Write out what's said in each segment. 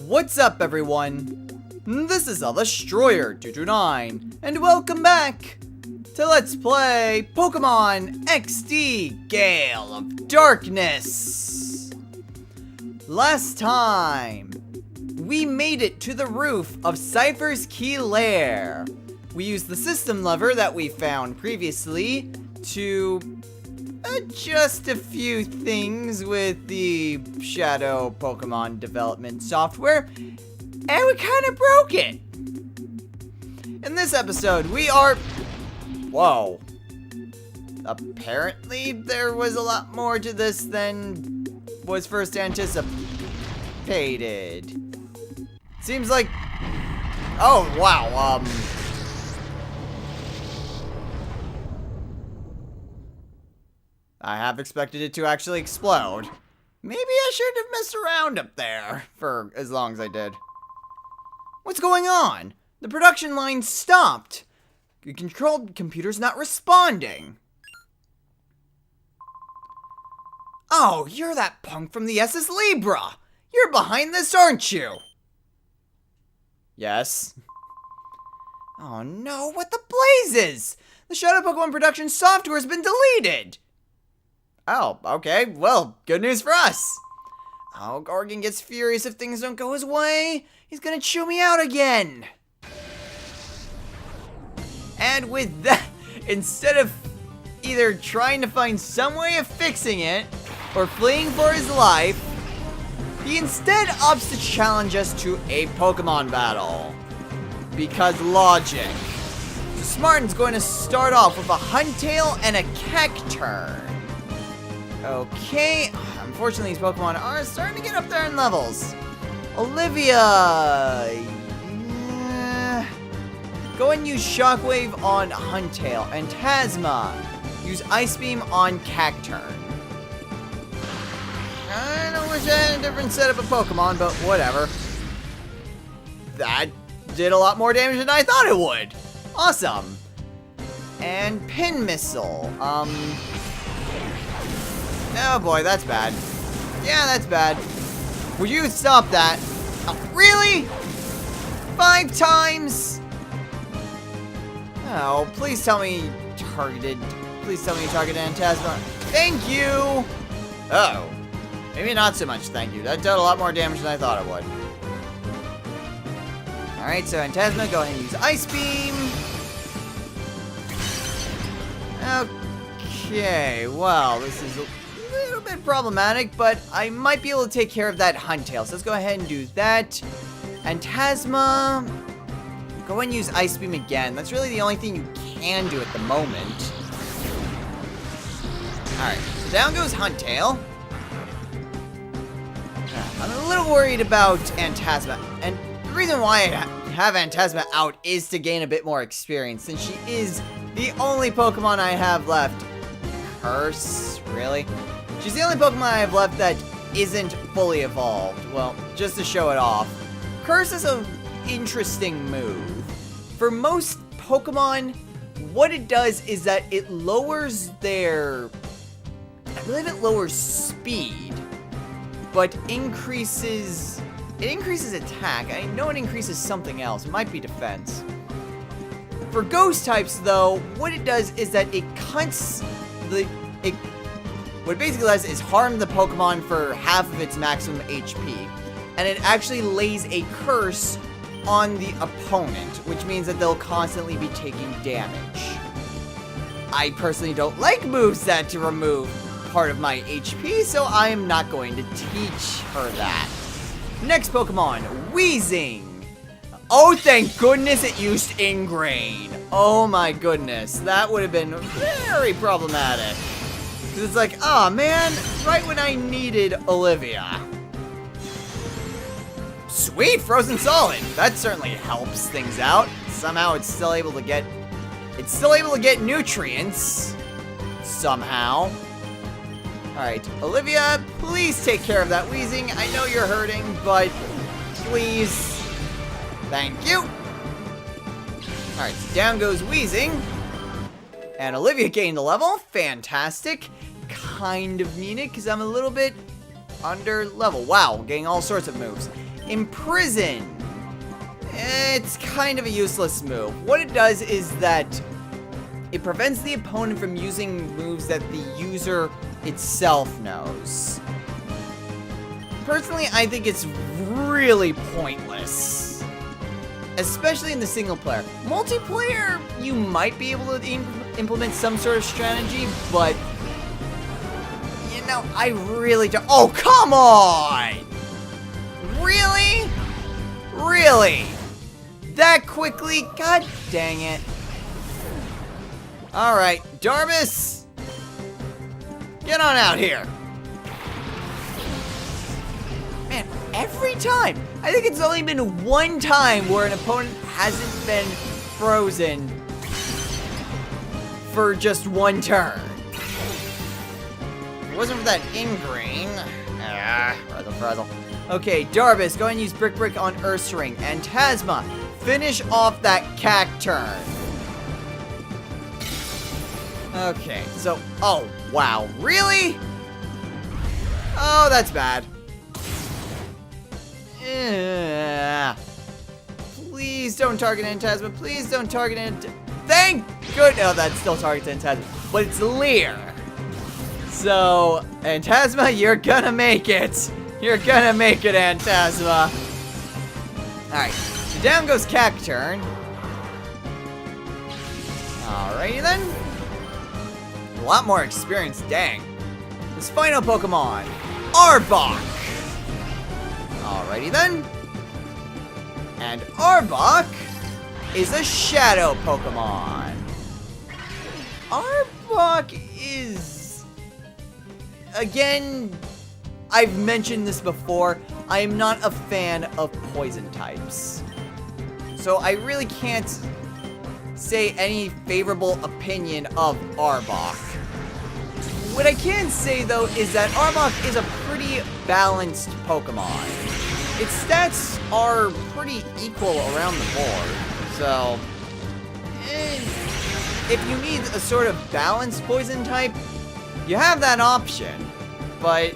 What's up, everyone? This is Destroyer229, and welcome back to Let's Play Pokemon XD Gale of Darkness. Last time, we made it to the roof of Cypher's Key Lair. We used the system lever that we found previously to adjust a few things with the Shadow Pokemon development software, and we kind of broke it. In this episode, we are... Whoa. Apparently, there was a lot more to this than was first anticipated. Seems like... Oh, wow, I have expected it to actually explode. Maybe I shouldn't have messed around up there for as long as I did. What's going on? The production line stopped. The controlled computer's not responding. Oh, you're that punk from the SS Libra. You're behind this, aren't you? Yes. Oh no, what the blazes? The Shadow Pokemon production software has been deleted. Oh, okay. Well, good news for us. Oh, Gorigan gets furious if things don't go his way. He's gonna chew me out again. And with that, instead of either trying to find some way of fixing it or fleeing for his life, he instead opts to challenge us to a Pokemon battle. Because logic. So Smarten's going to start off with a Huntail and a Cacturn. Okay, unfortunately these Pokemon are starting to get up there in levels. Olivia! Go and use Shockwave on Huntail, and Tasma, use Ice Beam on Cacturn. Kinda wish I had a different setup of Pokemon, but whatever. That did a lot more damage than I thought it would. Awesome. And Pin Missile, oh boy, that's bad. Yeah, that's bad. Would you stop that? Oh, really? 5 times? Oh, please tell me targeted. Please tell me you targeted Antasma. Thank you! Uh-oh. Maybe not so much thank you. That did a lot more damage than I thought it would. Alright, so Antasma, go ahead and use Ice Beam. Okay, well, this is a little bit problematic, but I might be able to take care of that Huntail. So let's go ahead and do that. And Tasma, go ahead and use Ice Beam again. That's really the only thing you can do at the moment. Alright, so down goes Huntail. I'm a little worried about Antasma, and the reason why I have Antasma out is to gain a bit more experience, since she is the only Pokemon I have left. Curse? Really? She's the only Pokemon I have left that isn't fully evolved. Well, just to show it off. Curse is an interesting move. For most Pokemon, what it does is that it lowers their... I believe it lowers speed, but increases... It increases attack. I know it increases something else. It might be defense. For ghost types, though, what it does is that it cuts the... What it basically does is harm the Pokemon for half of its maximum HP. And it actually lays a curse on the opponent, which means that they'll constantly be taking damage. I personally don't like moves that to remove part of my HP, so I am not going to teach her that. Next Pokemon, Weezing. Oh, thank goodness it used Ingrain. Oh my goodness, that would have been very problematic. Because it's like, oh man, right when I needed Olivia. Sweet, Frozen Solid. That certainly helps things out. Somehow it's still able to get nutrients. Somehow. Alright, Olivia, please take care of that Weezing. I know you're hurting, but please. Thank you. Alright, so down goes Weezing. And Olivia gained a level. Fantastic. Kind of needed, because I'm a little bit under level. Wow, getting all sorts of moves. Imprison. It's kind of a useless move. What it does is that it prevents the opponent from using moves that the user itself knows. Personally, I think it's really pointless. Especially in the single player. Multiplayer, you might be able to implement some sort of strategy, but you know, I really don't. Oh, come on! Really? Really? That quickly? God dang it. Alright, Darbus! Get on out here! Man, every time! I think it's only been one time where an opponent hasn't been frozen for just one turn. If it wasn't for that ingrain. Frazzle. Okay, Darbus, go ahead and use Brick on Ursaring. And Tasma, finish off that cack turn. Okay, so, oh, wow, really? Oh, that's bad. Please don't target Antasma. Please don't target Thank goodness. Oh, that still targets Antasma. But it's Leer. So, Antasma, you're gonna make it. You're gonna make it, Antasma. Alright, so down goes Cacturn. Alrighty then. A lot more experience, dang. This final Pokemon, Arbok. Alrighty then. And Arbok is a Shadow Pokemon. Arbok is... Again, I've mentioned this before. I am not a fan of poison types. So I really can't say any favorable opinion of Arbok. What I can say, though, is that Arbok is a pretty balanced Pokemon. Its stats are pretty equal around the board, so if you need a sort of balanced poison type, you have that option, but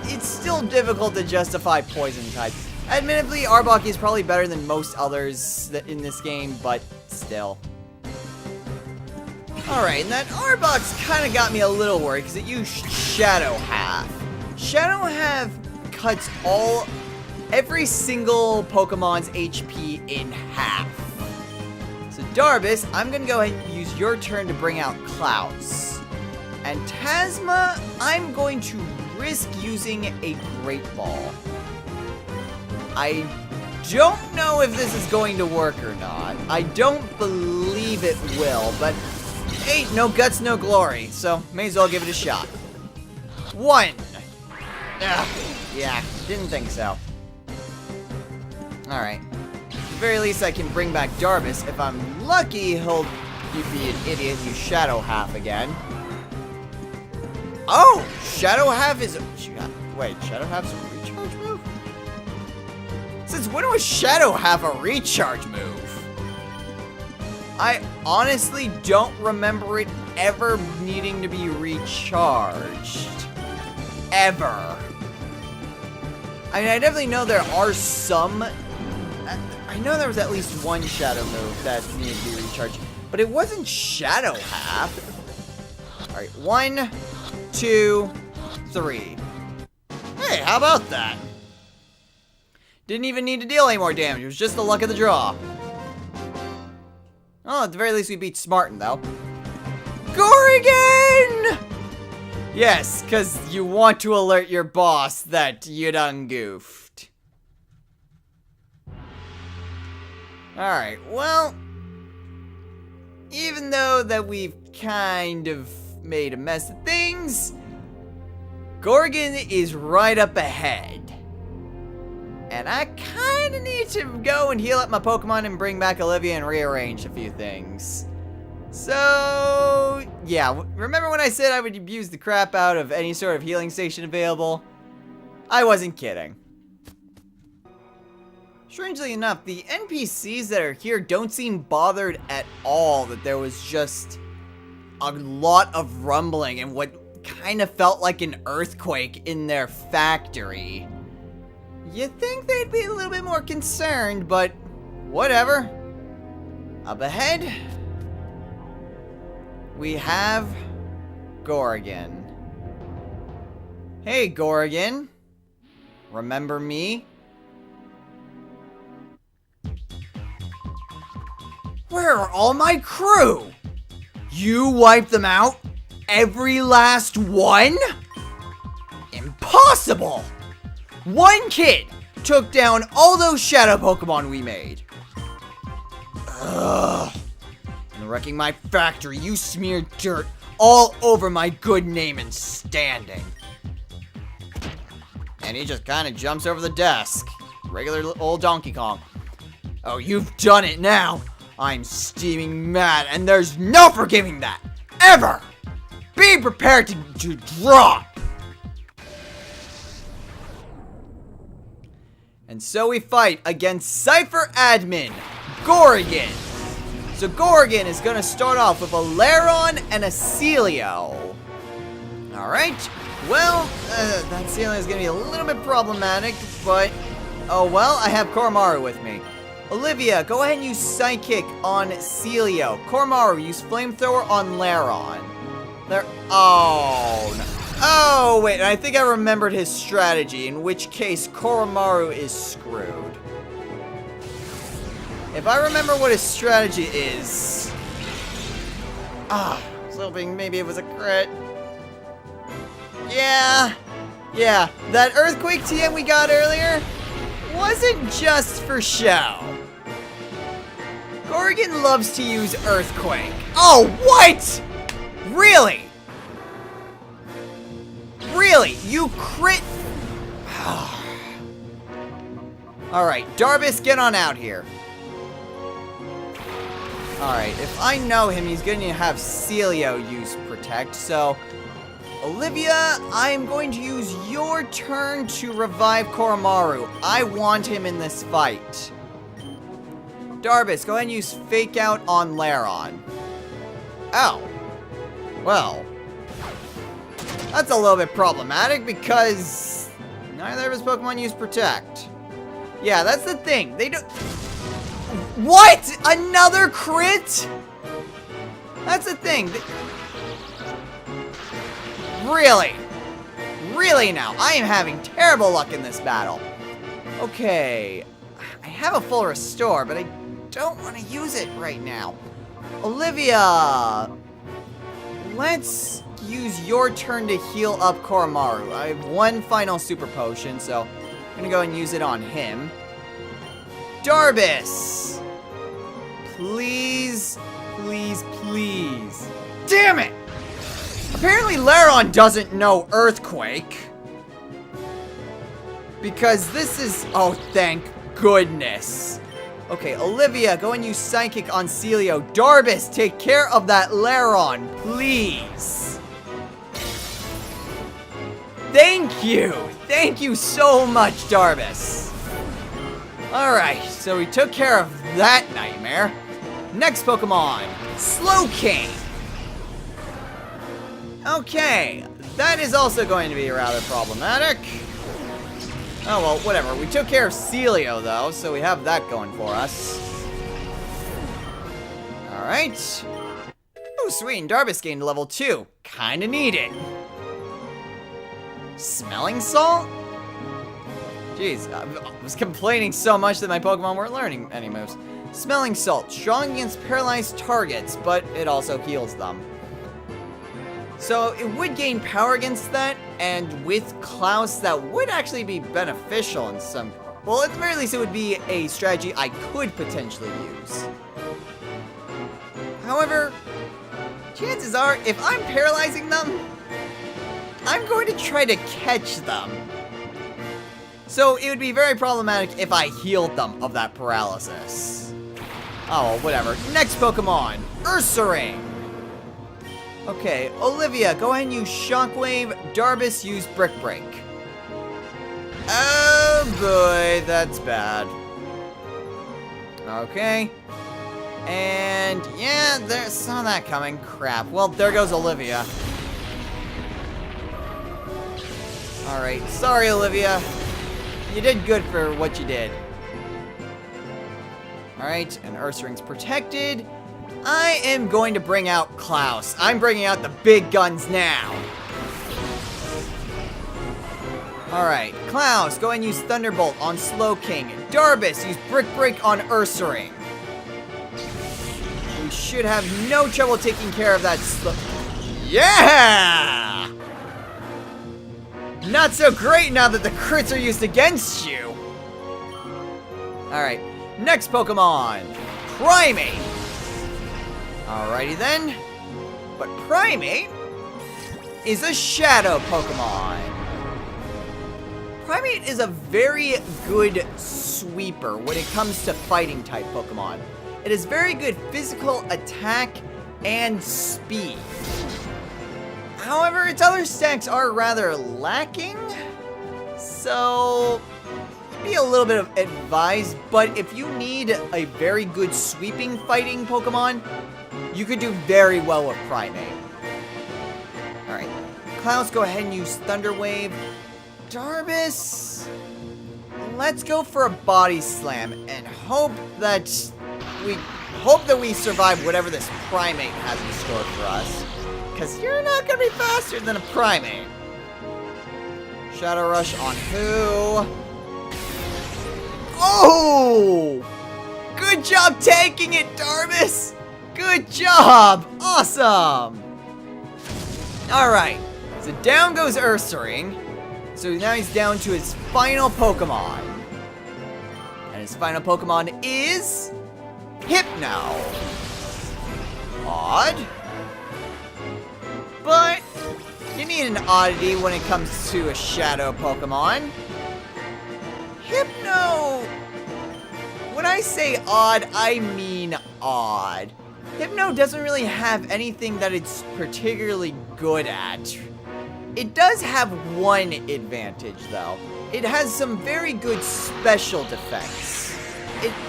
it's still difficult to justify poison type. Admittedly, Arbok is probably better than most others in this game, but still. Alright, and that Arbok's kind of got me a little worried because it used Shadow Half. Shadow Half cuts every single Pokemon's HP in half. So Darbus, I'm gonna go ahead and use your turn to bring out Klaus. And Tasma, I'm going to risk using a Great Ball. I don't know if this is going to work or not. I don't believe it will, but hey, no guts, no glory, so may as well give it a shot. 1. Yeah, didn't think so. Alright. At the very least, I can bring back Darbus. If I'm lucky, he'll be an idiot and use Shadow Half again. Oh! Shadow Half is... Wait, Shadow Half's a recharge move? Since when was Shadow Half a recharge move? I honestly don't remember it ever needing to be recharged. Ever. I mean, I definitely know there are some... I know there was at least one Shadow move that needed to be recharged, but it wasn't Shadow Half. Alright, 1, 2, 3. Hey, how about that? Didn't even need to deal any more damage. It was just the luck of the draw. Oh, at the very least we beat Smarten, though. Gorigan! Yes, because you want to alert your boss that you done goofed. Alright, well, even though that we've kind of made a mess of things, Gorigan is right up ahead. And I kind of need to go and heal up my Pokemon and bring back Olivia and rearrange a few things. So, yeah, remember when I said I would abuse the crap out of any sort of healing station available? I wasn't kidding. Strangely enough, the NPCs that are here don't seem bothered at all that there was just a lot of rumbling and what kind of felt like an earthquake in their factory. You'd think they'd be a little bit more concerned, but whatever. Up ahead, we have Gorigan. Hey, Gorigan. Remember me? Where are all my crew? You wiped them out? Every last one? Impossible! One kid took down all those shadow Pokemon we made. Ugh. And wrecking my factory, you smeared dirt all over my good name and standing. And he just kind of jumps over the desk. Regular old Donkey Kong. Oh, you've done it now. I'm steaming mad, and there's no forgiving that. Ever! Be prepared to drop! And so we fight against Cypher Admin, Gorigan. So Gorigan is going to start off with a Laron and a Celio. Alright, well, that Celio is going to be a little bit problematic, but oh well, I have Koromaru with me. Olivia, go ahead and use Psychic on Celio. Koromaru, use Flamethrower on Laron. Oh, no. Oh, wait, I think I remembered his strategy, in which case Koromaru is screwed. If I remember what his strategy is... I was hoping maybe it was a crit. Yeah, that Earthquake TM we got earlier wasn't just for show. Gorigan loves to use Earthquake. Oh, what? Really? Really? You crit? Alright, Darbus, get on out here. Alright, if I know him, he's going to have Celio use Protect, so... Olivia, I'm going to use your turn to revive Koromaru. I want him in this fight. Darbus, go ahead and use Fake Out on Laron. Oh. Well. That's a little bit problematic because neither of his Pokemon use Protect. Yeah, that's the thing. They don't... What? Another crit? That's the thing. Really? Really now? I am having terrible luck in this battle. Okay. I have a full restore, but I don't want to use it right now. Olivia! Let's use your turn to heal up Koromaru. I have one final super potion, so I'm going to go and use it on him. Darbus! Please, please, please. Damn it! Apparently Laron doesn't know Earthquake. Because this is... Oh, thank goodness. Okay, Olivia, go and use Psychic on Celio. Darbus, take care of that Laron, please. Thank you. Thank you so much, Darbus. Alright, so we took care of that nightmare. Next Pokemon, Slowking. Okay, that is also going to be rather problematic. Oh, well, whatever. We took care of Celio, though, so we have that going for us. Alright. Oh, sweet, and Darbus gained level 2. Kinda need it. Smelling Salt? Jeez, I was complaining so much that my Pokemon weren't learning any moves. Smelling Salt. Strong against paralyzed targets, but it also heals them. So it would gain power against that, and with Klaus, that would actually be beneficial in some... Well, at the very least, it would be a strategy I could potentially use. However, chances are, if I'm paralyzing them, I'm going to try to catch them. So it would be very problematic if I healed them of that paralysis. Oh, whatever. Next Pokemon, Ursaring. Okay, Olivia, go ahead and use Shockwave. Darbus, use Brick Break. Oh boy, that's bad. Okay. And yeah, there saw that coming. Crap. Well, there goes Olivia. Alright, sorry Olivia. You did good for what you did. Alright, and Ursaring's protected. I am going to bring out Klaus. I'm bringing out the big guns now. Alright, Klaus, go and use Thunderbolt on Slowking. Darbus, use Brick Break on Ursaring. We should have no trouble taking care of that Yeah! Not so great now that the crits are used against you. Alright, next Pokemon. Primate. Alrighty then. But Primate is a Shadow Pokemon. Primate is a very good sweeper when it comes to fighting type Pokemon. It has very good physical attack and speed. However, its other stats are rather lacking, so be a little bit of advice, but if you need a very good sweeping fighting Pokemon, you could do very well with Primate. Alright, Klaus, go ahead and use Thunder Wave. Darbus, let's go for a Body Slam and hope that we survive whatever this Primate has in store for us. Because you're not going to be faster than a Primate. Shadow Rush on who? Oh! Good job taking it, Darbus! Good job! Awesome! Alright, so down goes Ursaring. So now he's down to his final Pokemon. And his final Pokemon is Hypno. Odd. But you need an oddity when it comes to a Shadow Pokemon. Hypno. When I say odd, I mean odd. Hypno doesn't really have anything that it's particularly good at. It does have one advantage, though. It has some very good special defense.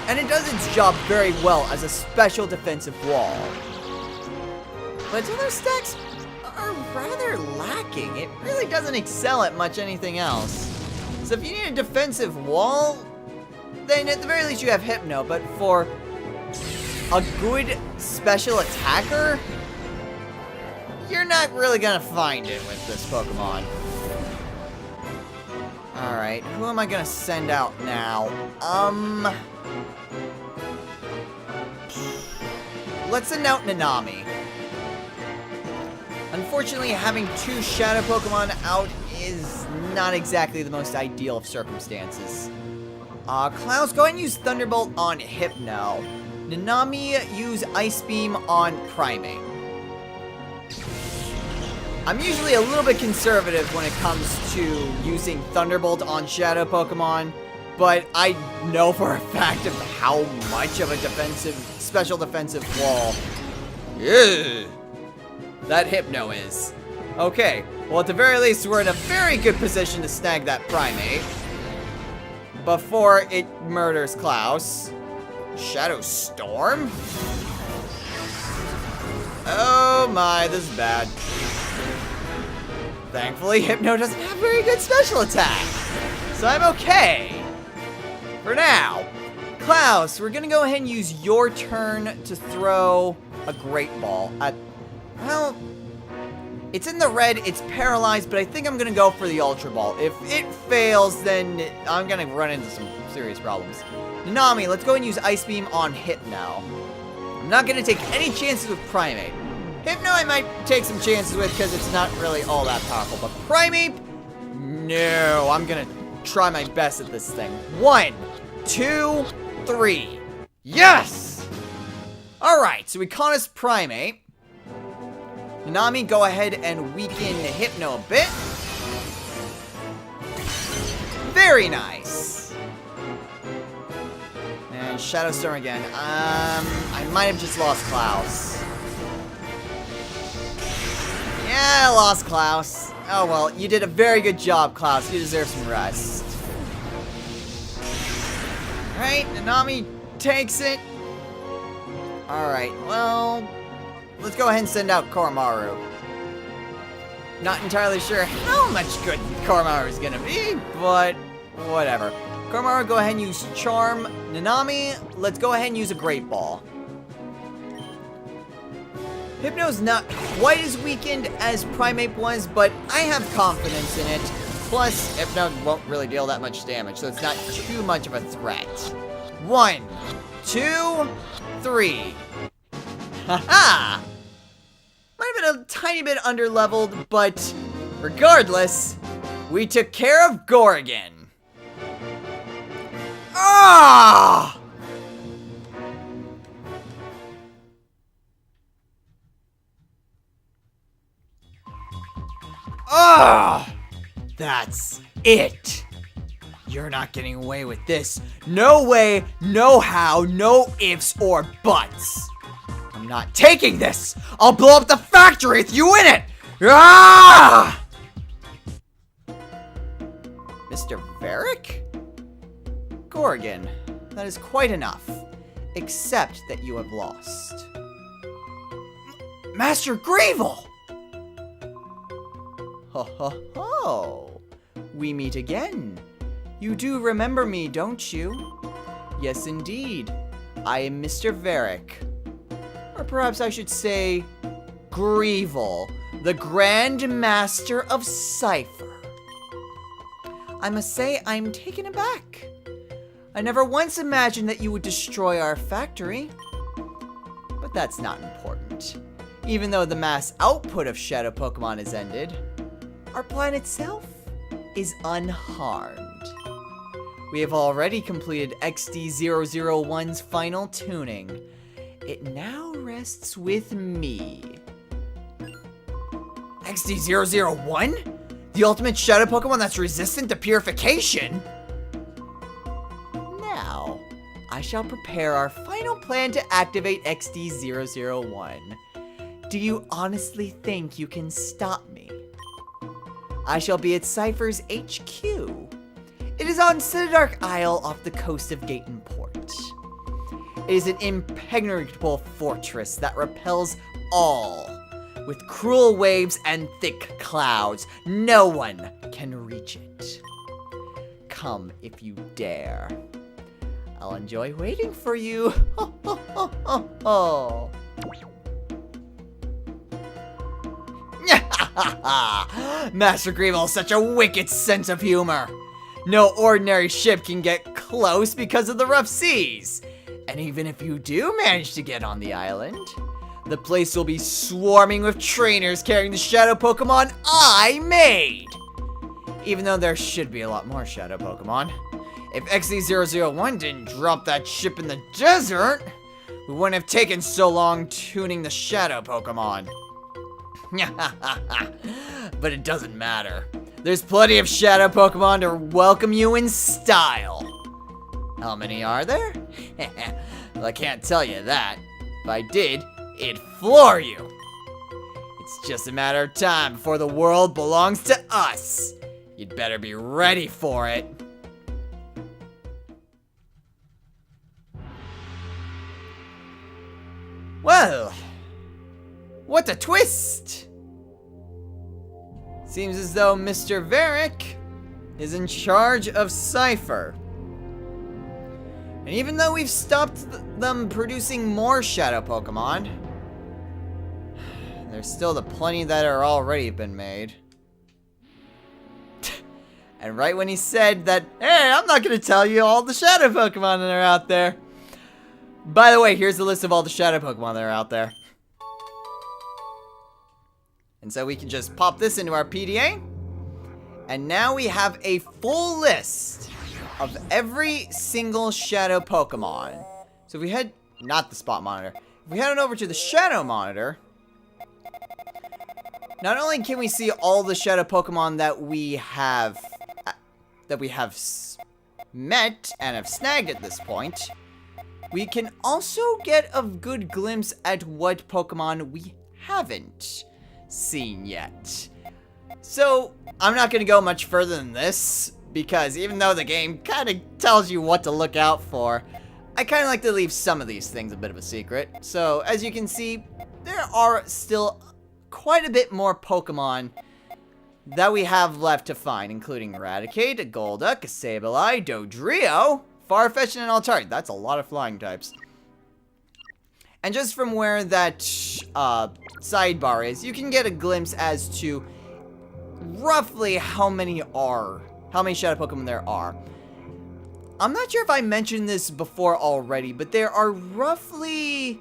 And it does its job very well as a special defensive wall. But its other stacks are rather lacking. It really doesn't excel at much anything else. So if you need a defensive wall, then at the very least you have Hypno. But for a good special attacker, you're not really gonna find it with this Pokemon. Alright, who am I gonna send out now? Let's send out Nanami. Unfortunately, having two Shadow Pokemon out is not exactly the most ideal of circumstances. Klaus, go ahead and use Thunderbolt on Hypno. Nanami, use Ice Beam on Primate. I'm usually a little bit conservative when it comes to using Thunderbolt on Shadow Pokemon, but I know for a fact of how much of a special defensive wall that Hypno is. Okay, well at the very least we're in a very good position to snag that Primate before it murders Klaus. Shadow Storm? Oh my, this is bad. Thankfully, Hypno doesn't have very good special attack, so I'm okay. For now, Klaus, we're gonna go ahead and use your turn to throw a Great Ball at, well, it's in the red, it's paralyzed, but I think I'm gonna go for the Ultra Ball. If it fails, then I'm gonna run into some serious problems. Nanami, let's go and use Ice Beam on Hypno. I'm not gonna take any chances with Primate. Hypno I might take some chances with because it's not really all that powerful, but Primate, no, I'm gonna try my best at this thing. 1, 2, 3. Yes! Alright, so we caught us Primate. Nanami, go ahead and weaken Hypno a bit. Very nice. And Shadow Storm again. I might have just lost Klaus. Yeah, I lost Klaus. Oh well, you did a very good job, Klaus. You deserve some rest. Alright, Nanami takes it. Alright, well, let's go ahead and send out Koromaru. Not entirely sure how much good Koromaru is gonna be, but Whatever. Karmara, go ahead and use Charm. Nanami, let's go ahead and use a Great Ball. Hypno's not quite as weakened as Primeape was, but I have confidence in it. Plus, Hypno won't really deal that much damage, so it's not too much of a threat. 1, 2, 3. Haha! Might have been a tiny bit underleveled, but regardless, we took care of Gorigan. Ah! Ah! That's it. You're not getting away with this. No way, no how, no ifs or buts. I'm not taking this. I'll blow up the factory with you in it. Ah! Mr. Varric? Gorigan, that is quite enough. Except that you have lost. Master Greevil! Ho ho ho! We meet again. You do remember me, don't you? Yes, indeed. I am Mr. Varric. Or perhaps I should say, Greevil, the Grand Master of Cipher. I must say I'm taken aback. I never once imagined that you would destroy our factory. But that's not important. Even though the mass output of Shadow Pokemon is ended, our plan itself is unharmed. We have already completed XD001's final tuning. It now rests with me. XD001? The ultimate Shadow Pokemon that's resistant to purification? Now, I shall prepare our final plan to activate XD001. Do you honestly think you can stop me? I shall be at Cipher's HQ. It is on Citadark Isle off the coast of Gaten Port. It is an impenetrable fortress that repels all. With cruel waves and thick clouds, no one can reach it. Come if you dare. I'll enjoy waiting for you. Ho, ho, ho, ho, ho. Master Greevil has such a wicked sense of humor. No ordinary ship can get close because of the rough seas. And even if you do manage to get on the island, the place will be swarming with trainers carrying the Shadow Pokemon I made. Even though there should be a lot more Shadow Pokemon. If XZ001 didn't drop that ship in the desert, we wouldn't have taken so long tuning the Shadow Pokemon. But it doesn't matter. There's plenty of Shadow Pokemon to welcome you in style. How many are there? Well, I can't tell you that. If I did, it'd floor you. It's just a matter of time before the world belongs to us. You'd better be ready for it. Well, what a twist! Seems as though Mr. Varric is in charge of Cipher. And even though we've stopped them producing more Shadow Pokemon, there's still the plenty that are already been made. And right when he said that, hey, I'm not going to tell you all the Shadow Pokemon that are out there. By the way, here's the list of all the Shadow Pokemon that are out there. And so we can just pop this into our PDA. And now we have a full list of every single Shadow Pokemon. So if we head, not the Spot Monitor, if we head on over to the Shadow Monitor, not only can we see all the Shadow Pokemon that we have met and have snagged at this point, we can also get a good glimpse at what Pokemon we haven't seen yet. So, I'm not going to go much further than this, because even though the game kind of tells you what to look out for, I kind of like to leave some of these things a bit of a secret. So, as you can see, there are still quite a bit more Pokemon that we have left to find, including Eradicate, a Golduck, a Sableye, Dodrio, Farfetch'd, and Altari. That's a lot of flying types. And just from where that sidebar is, you can get a glimpse as to roughly how many shadow Pokemon there are. I'm not sure if I mentioned this before already, but there are roughly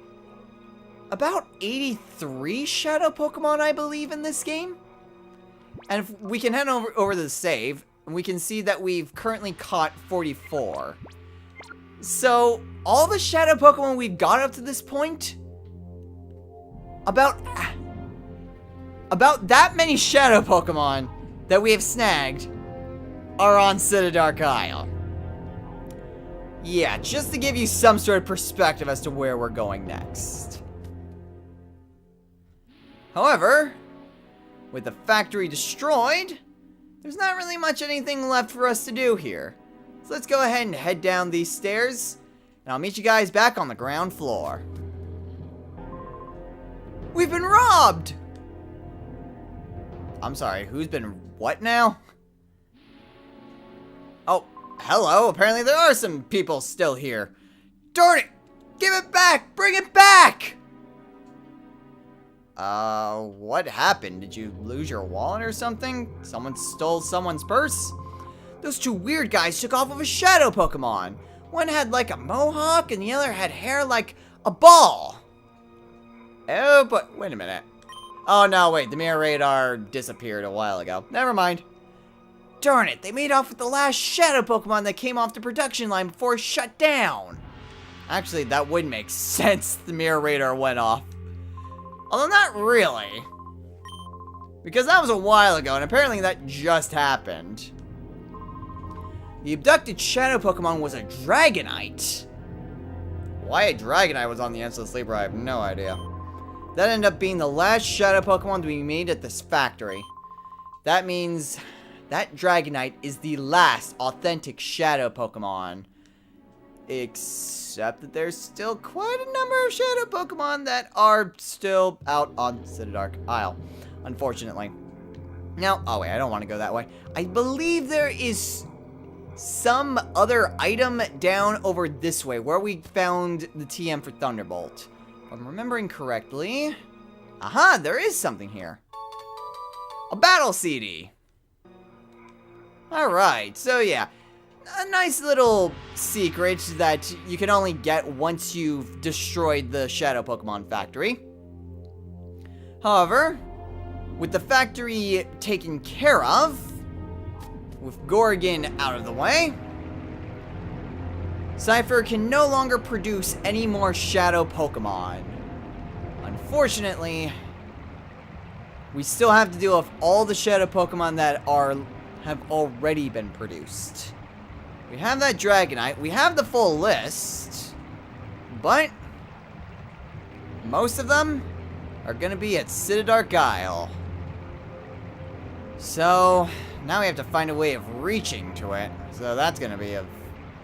about 83 shadow Pokemon, I believe, in this game. And if we can head over to the save, we can see that we've currently caught 44. So, all the shadow Pokemon we've got up to this point, about that many shadow Pokemon that we have snagged are on Citadark Isle. Yeah, just to give you some sort of perspective as to where we're going next. However, with the factory destroyed, there's not really much anything left for us to do here. So let's go ahead and head down these stairs, and I'll meet you guys back on the ground floor. We've been robbed! I'm sorry, who's been what now? Oh, hello, apparently there are some people still here. Darn it! Give it back! Bring it back! What happened? Did you lose your wallet or something? Someone stole someone's purse? Those two weird guys took off with a shadow Pokemon. One had like a mohawk and the other had hair like a ball. Oh, but wait a minute. Oh no, wait, the mirror radar disappeared a while ago. Never mind. Darn it, they made off with the last shadow Pokemon that came off the production line before it shut down. Actually, that would make sense. The mirror radar went off. Although not really. Because that was a while ago, and apparently that just happened. The abducted shadow Pokemon was a Dragonite. Why a Dragonite was on the Endless Sleeper, I have no idea. That ended up being the last shadow Pokemon to be made at this factory. That means that Dragonite is the last authentic shadow Pokemon. Except that there's still quite a number of shadow Pokemon that are still out on Citadark Isle, unfortunately. Now, oh wait, I don't want to go that way. I believe there is some other item down over this way where we found the TM for Thunderbolt. If I'm remembering correctly. Aha, there is something here. A battle CD. Alright, so yeah. A nice little secret that you can only get once you've destroyed the Shadow Pokemon factory. However, with the factory taken care of, with Gorigan out of the way, Cypher can no longer produce any more Shadow Pokemon. Unfortunately, we still have to deal with all the Shadow Pokemon that have already been produced. We have that Dragonite, we have the full list, but most of them are gonna be at Citadark Isle. So, now we have to find a way of reaching to it. So that's gonna be a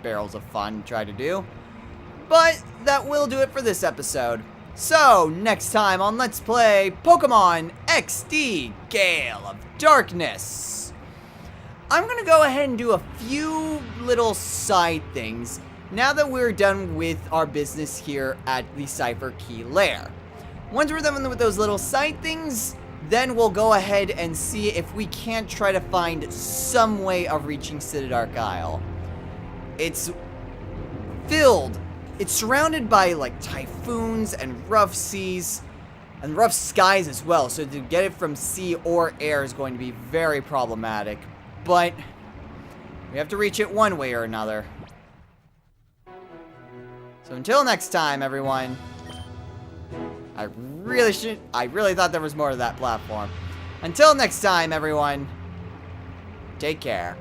barrels of fun to try to do. But that will do it for this episode. So, next time on Let's Play Pokemon XD Gale of Darkness, I'm gonna go ahead and do a few little side things now that we're done with our business here at the Cypher Key Lair. Once we're done with those little side things, then we'll go ahead and see if we can't try to find some way of reaching Citadark Isle. It's surrounded by like typhoons and rough seas and rough skies as well, so to get it from sea or air is going to be very problematic, but we have to reach it one way or another. So until next time, everyone, I really thought there was more to that platform. Until next time, everyone, take care.